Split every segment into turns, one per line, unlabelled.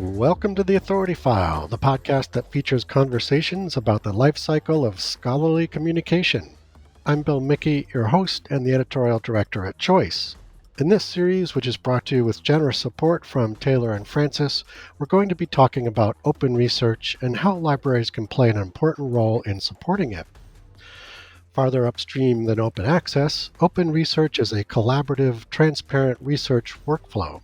Welcome to the Authority File, the podcast that features conversations about the life cycle of scholarly communication. I'm Bill Mickey, your host and the editorial director at Choice. In this series, which is brought to you with generous support from Taylor and Francis, we're going to be talking about open research and how libraries can play an important role in supporting it. Farther upstream than open access, open research is a collaborative, transparent research workflow.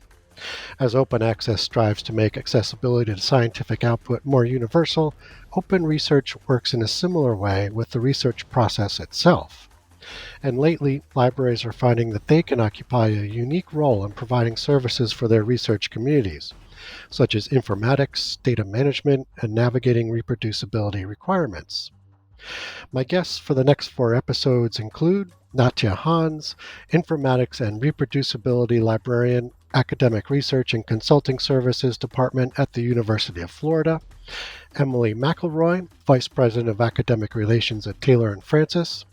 As open access strives to make accessibility to scientific output more universal, open research works in a similar way with the research process itself. And lately, libraries are finding that they can occupy a unique role in providing services for their research communities, such as informatics, data management, and navigating reproducibility requirements. My guests for the next 4 episodes include Natya Hans, Informatics and Reproducibility Librarian, Academic Research and Consulting Services Department at the University of Florida, Emily McElroy, Vice President of Academic Relations at Taylor and Francis,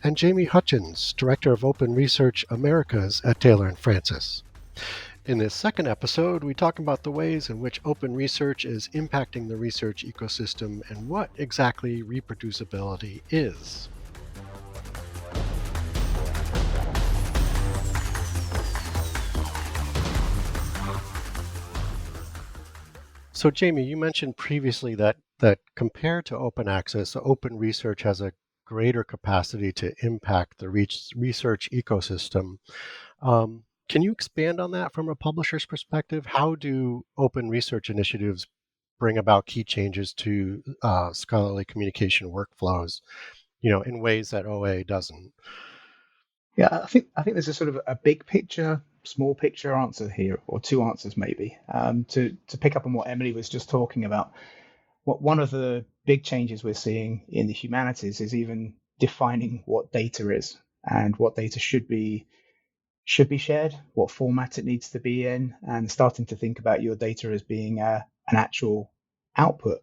and Jamie Hutchins, Director of Open Research Americas at Taylor and Francis. In this second episode, we talk about the ways in which open research is impacting the research ecosystem and what exactly reproducibility is. So, Jamie, you mentioned previously that compared to open access, open research has a greater capacity to impact the research ecosystem. Can you expand on that from a publisher's perspective? How do open research initiatives bring about key changes to scholarly communication workflows, in ways that OA doesn't?
Yeah, I think there's a sort of a big picture, small picture answer here, or two answers maybe. To pick up on what Emily was just talking about, one of the big changes we're seeing in the humanities is even defining what data is and what data should be shared, what format it needs to be in, and starting to think about your data as being an actual output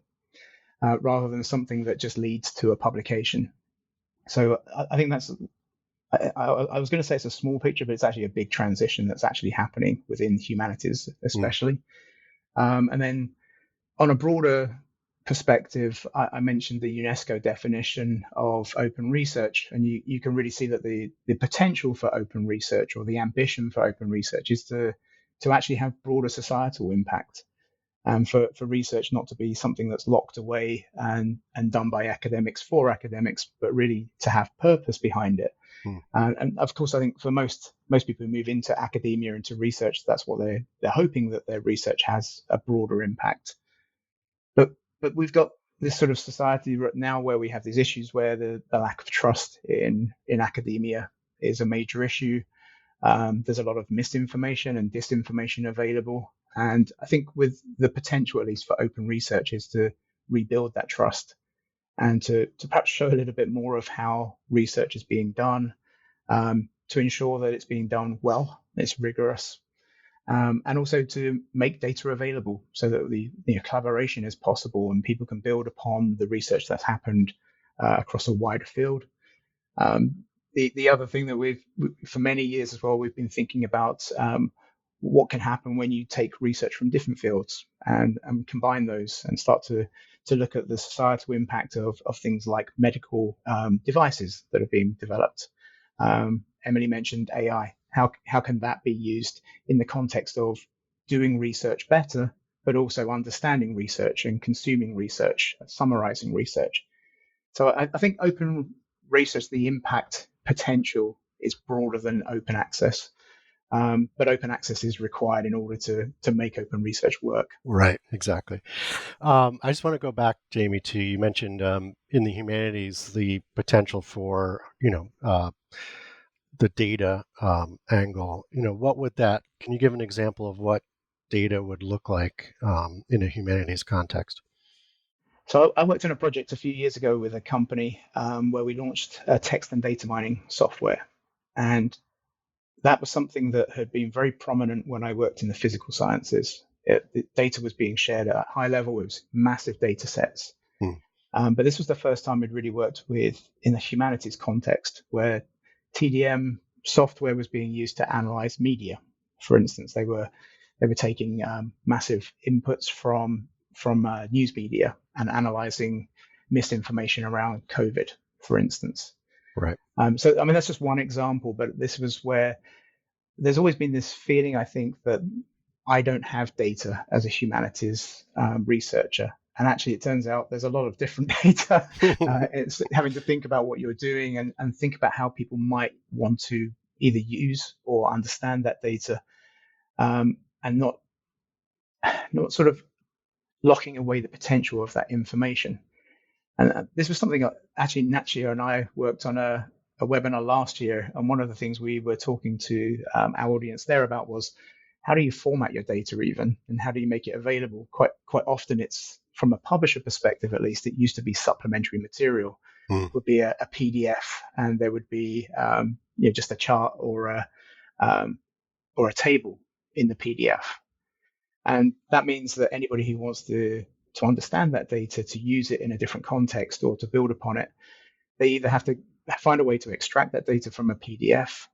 rather than something that just leads to a publication. So I think that's. I was going to say it's a small picture, but it's actually a big transition that's actually happening within humanities, especially. And then on a broader perspective, I mentioned the UNESCO definition of open research, and you can really see that the potential for open research, or the ambition for open research, is to actually have broader societal impact, and for research not to be something that's locked away and done by academics for academics, but really to have purpose behind it. And of course, I think for most people who move into academia, into research, that's what they're hoping, that their research has a broader impact. But we've got this sort of society right now where we have these issues where the lack of trust in academia is a major issue. There's a lot of misinformation and disinformation available. And I think with the potential, at least for open research, is to rebuild that trust and to perhaps show a little bit more of how research is being done, to ensure that it's being done well, it's rigorous, and also to make data available so that the collaboration is possible and people can build upon the research that's happened across a wider field. The other thing that we've, for many years as well, we've been thinking about what can happen when you take research from different fields and combine those and start to look at the societal impact of things like medical devices that are being developed. Emily mentioned AI. How can that be used in the context of doing research better, but also understanding research and consuming research, summarizing research? So I think open research, the impact potential is broader than open access. But open access is required in order to make open research work.
Right, exactly. I just want to go back, Jamie, to you mentioned in the humanities the potential for the data angle. What would that? Can you give an example of what data would look like in a humanities context?
So I worked on a project a few years ago with a company where we launched a text and data mining software, and that was something that had been very prominent when I worked in the physical sciences. The data was being shared at a high level. It was massive data sets. But this was the first time we'd really worked with in the humanities context, where TDM software was being used to analyze media. For instance, they were They were taking massive inputs from news media and analyzing misinformation around COVID, for instance.
Right.
So, I mean, that's just one example, but this was where there's always been this feeling, I think, that I don't have data as a humanities researcher. And actually, it turns out there's a lot of different data. It's having to think about what you're doing and think about how people might want to either use or understand that data, and not sort of locking away the potential of that information. And this was something actually Natya and I worked on a webinar last year. And one of the things we were talking to our audience there about was, how do you format your data even? And how do you make it available? Quite often it's, from a publisher perspective at least, it used to be supplementary material.
Mm.
Would be a PDF, and there would be just a chart or a table in the PDF. And that means that anybody who wants to understand that data, to use it in a different context or to build upon it, they either have to find a way to extract that data from a PDF.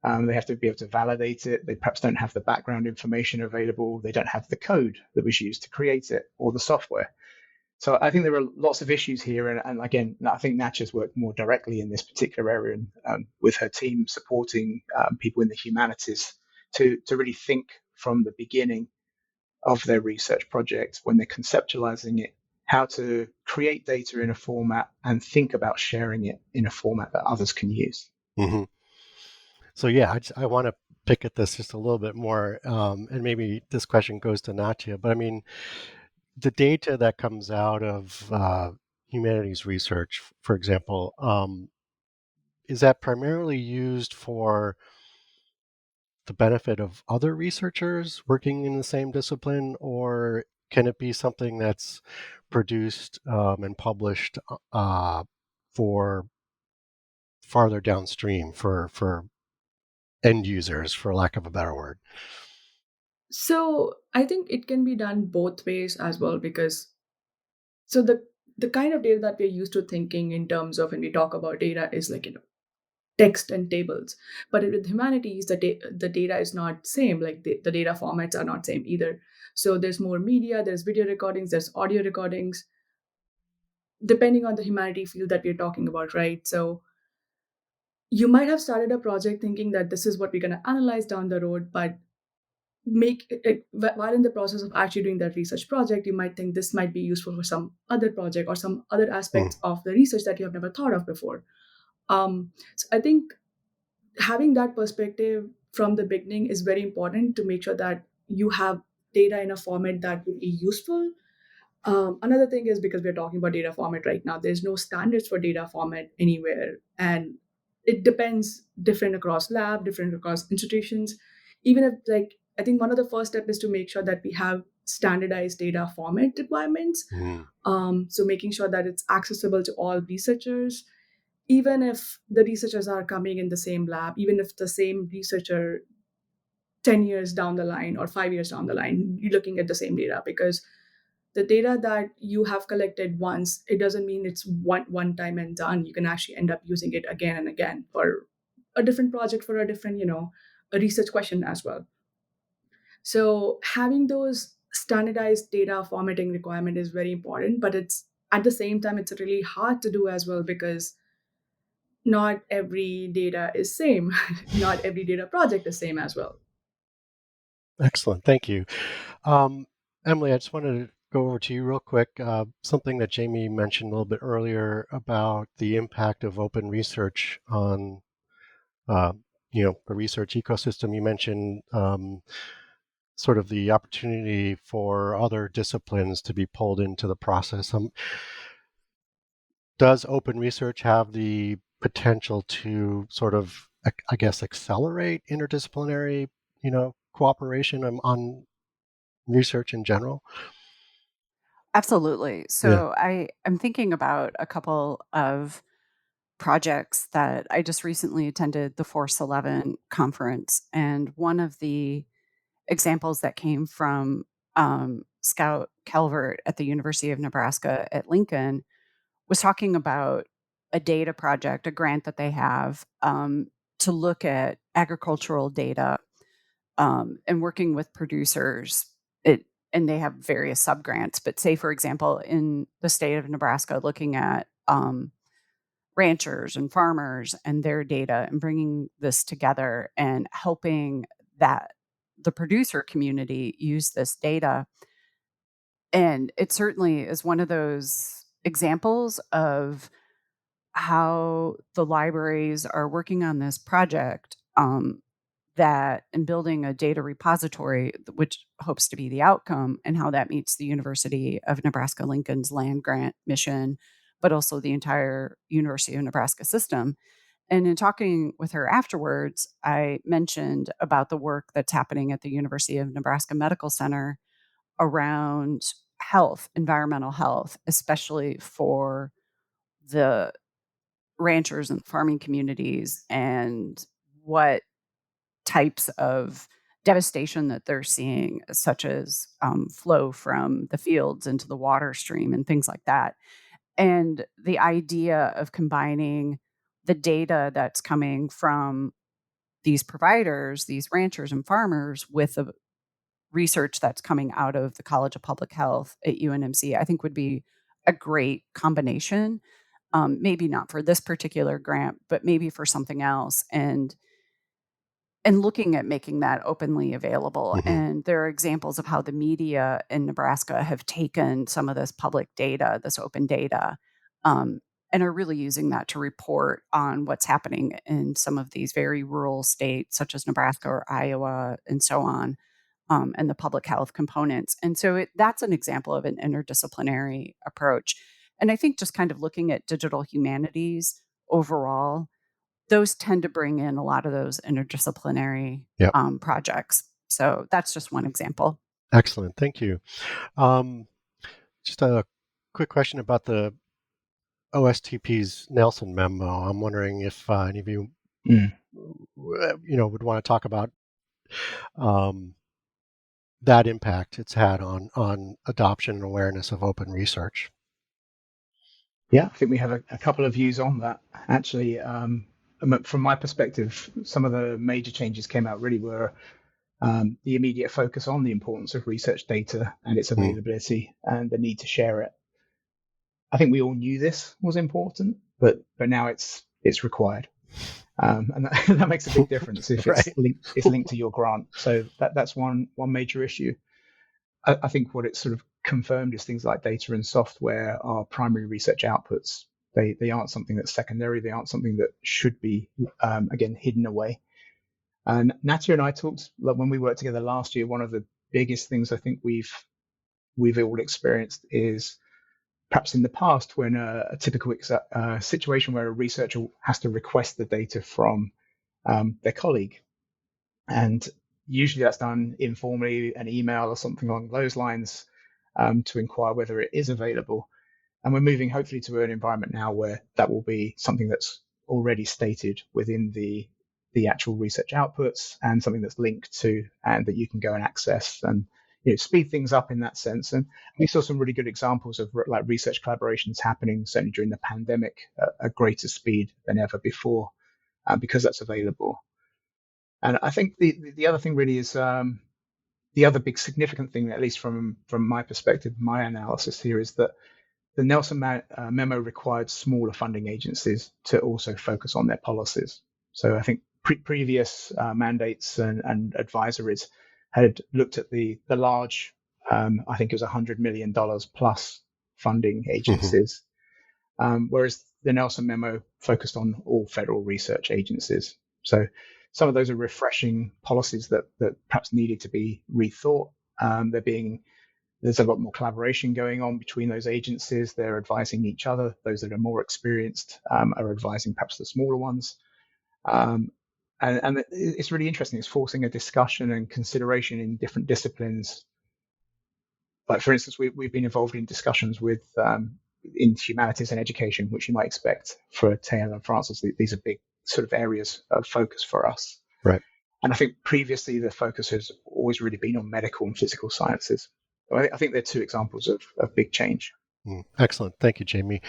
They have to be able to validate it. They perhaps don't have the background information available. They don't have the code that was used to create it or the software. So I think there are lots of issues here. And again, I think Natya's worked more directly in this particular area, and with her team supporting people in the humanities to really think from the beginning of their research project, when they're conceptualizing it, how to create data in a format and think about sharing it in a format that others can use.
Mm-hmm. So yeah, I want to pick at this just a little bit more, and maybe this question goes to Natya, but I mean, the data that comes out of humanities research, for example, is that primarily used for the benefit of other researchers working in the same discipline, or can it be something that's produced and published for farther downstream for end users, for lack of a better word?
So I think it can be done both ways as well, because so the kind of data that we're used to thinking in terms of when we talk about data is like, text and tables. But with humanities, the data is not same. Like the data formats are not same either. So there's more media, there's video recordings, there's audio recordings, depending on the humanity field that we're talking about, right? So you might have started a project thinking that this is what we're going to analyze down the road, but while in the process of actually doing that research project, you might think this might be useful for some other project or some other
Mm.
aspects of the research that you have never thought of before. So I think having that perspective from the beginning is very important to make sure that you have data in a format that will be useful. Another thing is, because we're talking about data format right now, there's no standards for data format anywhere, and it depends different across lab, different across institutions. Even if, like, I think one of the first step is to make sure that we have standardized data format requirements.
Mm.
So making sure that it's accessible to all researchers, even if the researchers are coming in the same lab, even if the same researcher 10 years down the line or 5 years down the line, you're looking at the same data, because the data that you have collected once, it doesn't mean it's one time and done. You can actually end up using it again and again for a different project, for a different, a research question as well. So having those standardized data formatting requirement is very important, but it's at the same time, it's really hard to do as well, because not every data is same. Not every data project is same as well.
Excellent, thank you. Um, Emily, I just wanted to go over to you real quick. Something that Jamie mentioned a little bit earlier about the impact of open research on, uh, the research ecosystem. You mentioned sort of the opportunity for other disciplines to be pulled into the process. Does open research have the potential to sort of, I guess, accelerate interdisciplinary, cooperation on research in general?
Absolutely.
Yeah.
So I'm thinking about a couple of projects that I just recently attended the Force 11 conference. And one of the examples that came from Scout Calvert at the University of Nebraska at Lincoln was talking about a data project, a grant that they have to look at agricultural data and working with producers. And they have various subgrants, but say, for example, in the state of Nebraska, looking at ranchers and farmers and their data and bringing this together and helping the producer community use this data. And it certainly is one of those examples of how the libraries are working on this project, that and building a data repository, which hopes to be the outcome, and how that meets the University of Nebraska Lincoln's land grant mission, but also the entire University of Nebraska system. And in talking with her afterwards, I mentioned about the work that's happening at the University of Nebraska Medical Center around health, environmental health, especially for the ranchers and farming communities, and what types of devastation that they're seeing, such as flow from the fields into the water stream and things like that. And the idea of combining the data that's coming from these providers, these ranchers and farmers, with the research that's coming out of the College of Public Health at UNMC, I think would be a great combination. Maybe not for this particular grant, but maybe for something else. And looking at making that openly available.
Mm-hmm.
And there are examples of how the media in Nebraska have taken some of this public data, this open data, and are really using that to report on what's happening in some of these very rural states, such as Nebraska or Iowa, and so on, and the public health components. And so that's an example of an interdisciplinary approach. And I think just kind of looking at digital humanities overall, those tend to bring in a lot of those interdisciplinary
Yep.
Projects. So that's just one example.
Excellent. Thank you. Just a quick question about the OSTP's Nelson Memo. I'm wondering if any of you, would want to talk about that impact it's had on adoption and awareness of open research.
Yeah, I think we have a couple of views on that. Actually, from my perspective, some of the major changes came out really were the immediate focus on the importance of research data and its availability and the need to share it. I think we all knew this was important, but now it's required, and that makes a big difference if it's linked to your grant. So that's one major issue. I think what it sort of confirmed is things like data and software are primary research outputs. They aren't something that's secondary. They aren't something that should be again hidden away. And Natya and I talked when we worked together last year. One of the biggest things I think we've all experienced is perhaps in the past when a typical situation where a researcher has to request the data from their colleague, and usually that's done informally, an email or something along those lines, to inquire whether it is available. And we're moving hopefully to an environment now where that will be something that's already stated within the actual research outputs and something that's linked to and that you can go and access and speed things up in that sense. And we saw some really good examples of like research collaborations happening certainly during the pandemic at greater speed than ever before because that's available. And I think the other thing really is the other big significant thing, at least from my perspective, my analysis here, is that the Nelson Memo required smaller funding agencies to also focus on their policies. So I think previous mandates and advisories had looked at the large, I think it was $100 million plus funding agencies, whereas the Nelson Memo focused on all federal research agencies. So some of those are refreshing policies that perhaps needed to be rethought. There's a lot more collaboration going on between those agencies. They're advising each other. Those that are more experienced are advising perhaps the smaller ones. And it's really interesting. It's forcing a discussion and consideration in different disciplines. Like, for instance, we've been involved in discussions with in humanities and education, which you might expect for Taylor and Francis. These are big sort of areas of focus for us.
Right.
And I think previously the focus has always really been on medical and physical sciences. So I think they're two examples of big change.
Excellent. Thank you, Jamie.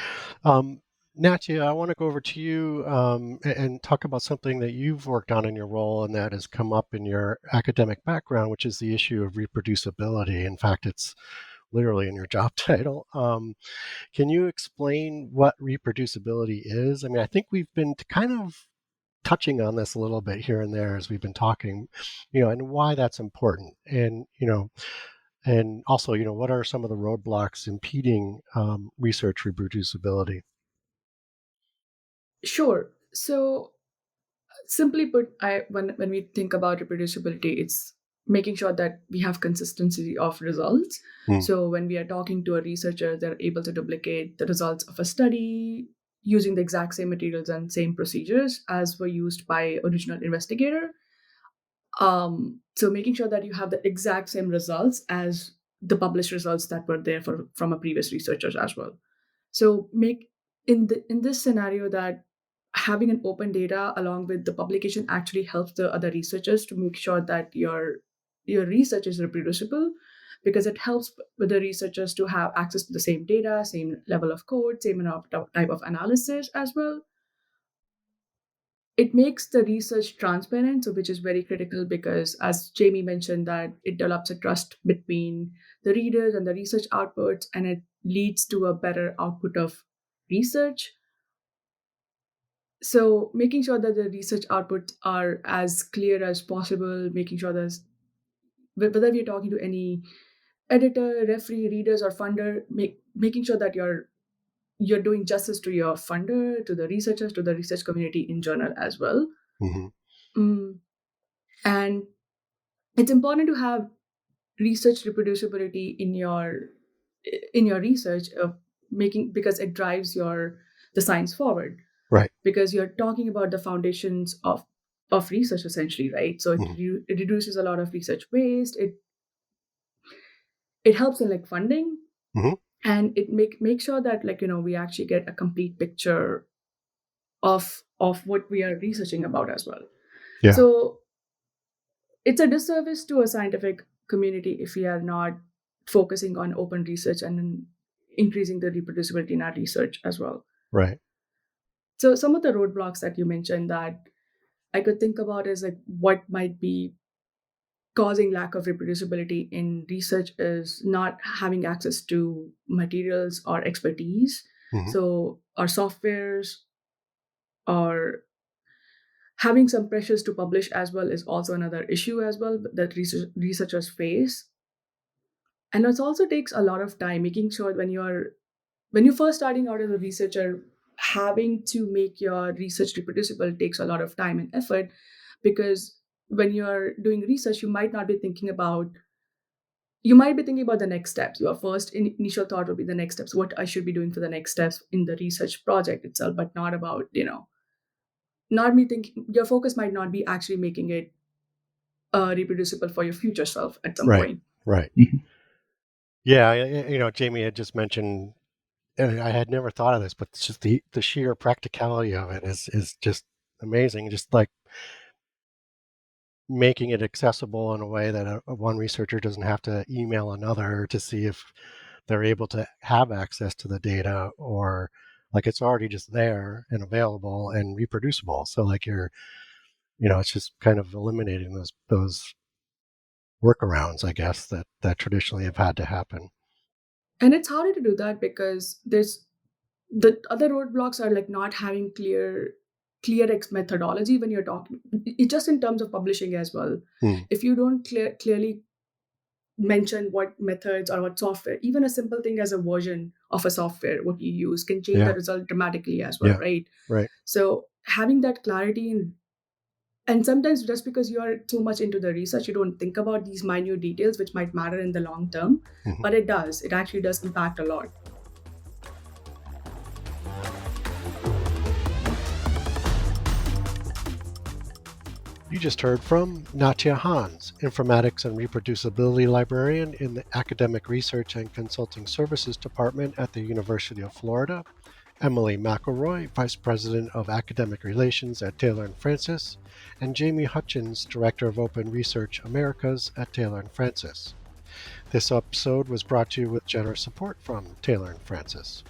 Natya, I want to go over to you and talk about something that you've worked on in your role and that has come up in your academic background, which is the issue of reproducibility. In fact, it's literally in your job title. Can you explain what reproducibility is? I mean, I think we've been kind of touching on this a little bit here and there as we've been talking, and why that's important. And also, what are some of the roadblocks impeding research reproducibility?
Sure. So simply put, when we think about reproducibility, it's making sure that we have consistency of results. So when we are talking to a researcher, they're able to duplicate the results of a study using the exact same materials and same procedures as were used by original investigator. So making sure that you have the exact same results as the published results that were there from a previous researchers as well. So make in this scenario that having an open data along with the publication actually helps the other researchers to make sure that your research is reproducible, because it helps with the researchers to have access to the same data, same level of code, same type of analysis as well. It makes the research transparent, so which is very critical, because as Jamie mentioned, that it develops a trust between the readers and the research outputs, and it leads to a better output of research. So making sure that the research outputs are as clear as possible, making sure that whether we're talking to any editor, referee, readers, or funder, making sure that you're doing justice to your funder, to the researchers, to the research community in general as well. Mm. And it's important to have research reproducibility in your research of making, because it drives the science forward.
Right.
Because you're talking about the foundations of research essentially, right? So it reduces a lot of research waste. It helps in like funding, and it make sure that we actually get a complete picture of what we are researching about as well.
Yeah.
So it's a disservice to a scientific community if we are not focusing on open research and increasing the reproducibility in our research as well.
Right.
So some of the roadblocks that you mentioned that I could think about is like what might be causing lack of reproducibility in research is not having access to materials or expertise. So our softwares or having some pressures to publish as well is also another issue as well that researchers face. And it also takes a lot of time, making sure when you're first starting out as a researcher, having to make your research reproducible takes a lot of time and effort, because when you're doing research, you might be thinking about the next steps. Your first initial thought will be the next steps, what I should be doing for the next steps in the research project itself, but not about, not me thinking, your focus might not be actually making it reproducible for your future self at some point.
Right. Yeah, Jamie had just mentioned, and I had never thought of this, but it's just the sheer practicality of it is just amazing. Just like making it accessible in a way that one researcher doesn't have to email another to see if they're able to have access to the data, or like it's already just there and available and reproducible. So like it's just kind of eliminating those workarounds, I guess, that traditionally have had to happen.
And it's harder to do that because there's the other roadblocks are like not having clear methodology when you're talking. It's just in terms of publishing as well. If you don't clearly mention what methods or what software, even a simple thing as a version of a software, what you use can change the result dramatically as well, right?
Right.
So having that clarity and sometimes just because you are too much into the research, you don't think about these minute details which might matter in the long term, but it actually does impact a lot.
You just heard from Natya Hans, Informatics and Reproducibility Librarian in the Academic Research and Consulting Services Department at the University of Florida, Emily McElroy, Vice President of Academic Relations at Taylor & Francis, and Jamie Hutchins, Director of Open Research Americas at Taylor & Francis. This episode was brought to you with generous support from Taylor & Francis.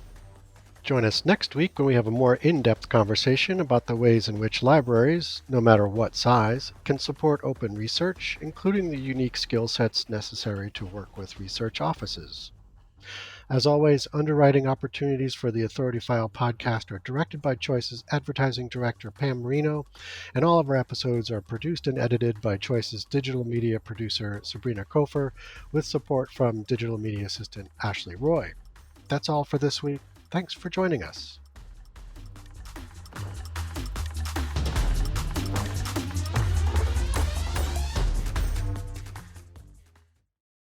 Join us next week when we have a more in-depth conversation about the ways in which libraries, no matter what size, can support open research, including the unique skill sets necessary to work with research offices. As always, underwriting opportunities for the Authority File podcast are directed by Choice's advertising director, Pam Marino, and all of our episodes are produced and edited by Choice's digital media producer, Sabrina Kofer, with support from digital media assistant, Ashley Roy. That's all for this week. Thanks for joining us.